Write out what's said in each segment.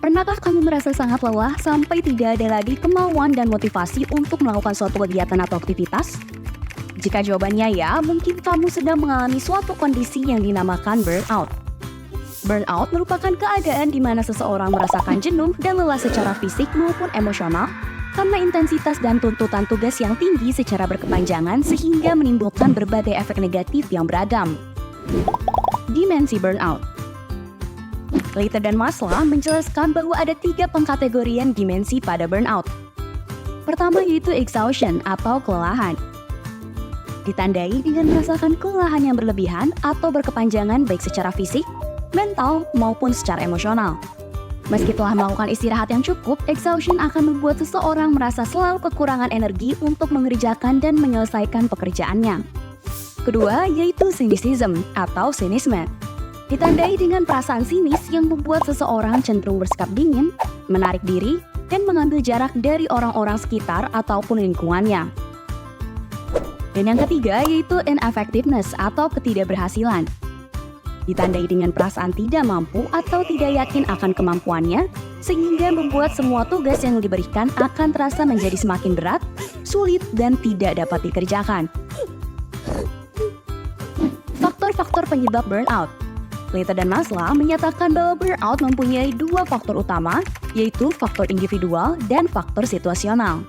Pernahkah kamu merasa sangat lelah sampai tidak ada lagi kemauan dan motivasi untuk melakukan suatu kegiatan atau aktivitas? Jika jawabannya ya, mungkin kamu sedang mengalami suatu kondisi yang dinamakan burnout. Burnout merupakan keadaan di mana seseorang merasakan jenuh dan lelah secara fisik maupun emosional karena intensitas dan tuntutan tugas yang tinggi secara berkepanjangan sehingga menimbulkan berbagai efek negatif yang beragam. Dimensi burnout. Leiter dan Maslow menjelaskan bahwa ada 3 pengkategorian dimensi pada burnout. Pertama yaitu exhaustion atau kelelahan. Ditandai dengan merasakan kelelahan yang berlebihan atau berkepanjangan baik secara fisik, mental, maupun secara emosional. Meski telah melakukan istirahat yang cukup, exhaustion akan membuat seseorang merasa selalu kekurangan energi untuk mengerjakan dan menyelesaikan pekerjaannya. Kedua yaitu cynicism atau sinisme. Ditandai dengan perasaan sinis yang membuat seseorang cenderung bersikap dingin, menarik diri, dan mengambil jarak dari orang-orang sekitar ataupun lingkungannya. Dan yang ketiga yaitu ineffectiveness atau ketidakberhasilan. Ditandai dengan perasaan tidak mampu atau tidak yakin akan kemampuannya, sehingga membuat semua tugas yang diberikan akan terasa menjadi semakin berat, sulit, dan tidak dapat dikerjakan. Faktor-faktor penyebab burnout. Leiter dan Maslow menyatakan bahwa burnout mempunyai 2 faktor utama, yaitu faktor individual dan faktor situasional.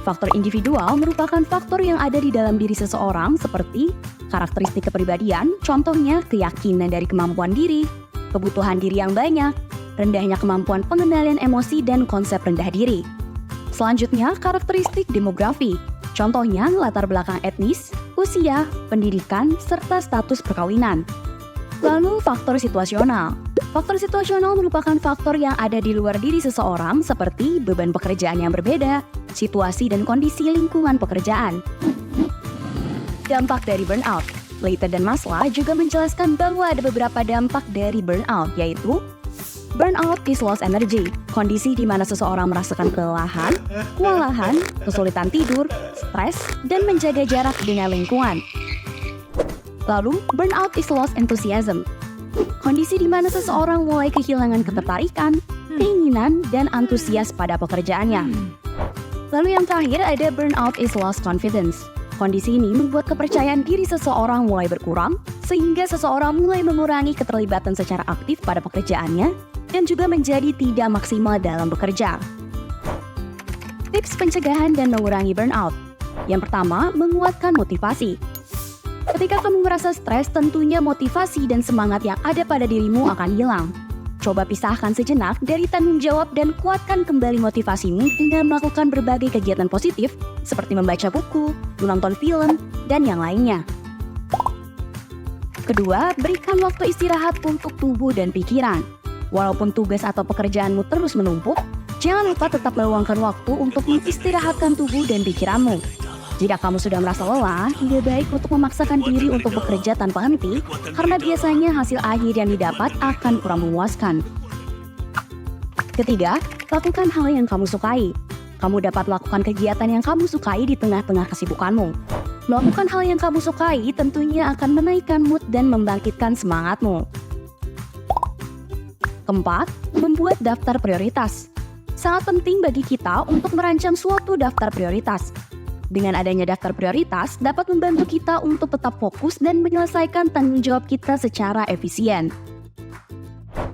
Faktor individual merupakan faktor yang ada di dalam diri seseorang seperti karakteristik kepribadian, contohnya keyakinan dari kemampuan diri, kebutuhan diri yang banyak, rendahnya kemampuan pengendalian emosi, dan konsep rendah diri. Selanjutnya, karakteristik demografi, contohnya latar belakang etnis, usia, pendidikan, serta status perkawinan. Lalu faktor situasional. Faktor situasional merupakan faktor yang ada di luar diri seseorang seperti beban pekerjaan yang berbeda, situasi dan kondisi lingkungan pekerjaan. Dampak dari burnout. Leiter dan Maslow juga menjelaskan bahwa ada beberapa dampak dari burnout, yaitu burnout is lost energy, kondisi di mana seseorang merasakan kelelahan, kewalahan, kesulitan tidur, stres, dan menjaga jarak dengan lingkungan. Lalu, burnout is lost enthusiasm, kondisi di mana seseorang mulai kehilangan ketertarikan, keinginan, dan antusias pada pekerjaannya. Lalu yang terakhir ada burnout is lost confidence. Kondisi ini membuat kepercayaan diri seseorang mulai berkurang, sehingga seseorang mulai mengurangi keterlibatan secara aktif pada pekerjaannya, dan juga menjadi tidak maksimal dalam bekerja. Tips pencegahan dan mengurangi burnout. Yang pertama, menguatkan motivasi. Ketika kamu merasa stres, tentunya motivasi dan semangat yang ada pada dirimu akan hilang. Coba pisahkan sejenak dari tanggung jawab dan kuatkan kembali motivasimu dengan melakukan berbagai kegiatan positif seperti membaca buku, menonton film, dan yang lainnya. Kedua, berikan waktu istirahat untuk tubuh dan pikiran. Walaupun tugas atau pekerjaanmu terus menumpuk, jangan lupa tetap meluangkan waktu untuk mengistirahatkan tubuh dan pikiranmu. Jika kamu sudah merasa lelah, tidak baik untuk memaksakan diri untuk bekerja tanpa henti, karena biasanya hasil akhir yang didapat akan kurang memuaskan. Ketiga, lakukan hal yang kamu sukai. Kamu dapat melakukan kegiatan yang kamu sukai di tengah-tengah kesibukanmu. Melakukan hal yang kamu sukai tentunya akan menaikkan mood dan membangkitkan semangatmu. Keempat, membuat daftar prioritas. Sangat penting bagi kita untuk merancang suatu daftar prioritas. Dengan adanya daftar prioritas, dapat membantu kita untuk tetap fokus dan menyelesaikan tanggung jawab kita secara efisien.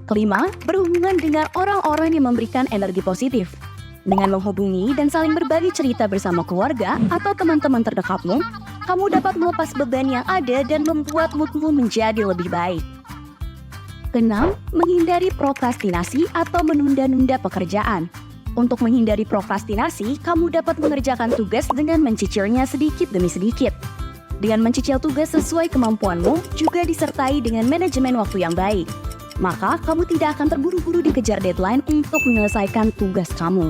Kelima, berhubungan dengan orang-orang yang memberikan energi positif. Dengan menghubungi dan saling berbagi cerita bersama keluarga atau teman-teman terdekatmu, kamu dapat melepas beban yang ada dan membuat moodmu menjadi lebih baik. Keenam, menghindari prokrastinasi atau menunda-nunda pekerjaan. Untuk menghindari prokrastinasi, kamu dapat mengerjakan tugas dengan mencicilnya sedikit demi sedikit. Dengan mencicil tugas sesuai kemampuanmu, juga disertai dengan manajemen waktu yang baik. Maka, kamu tidak akan terburu-buru dikejar deadline untuk menyelesaikan tugas kamu.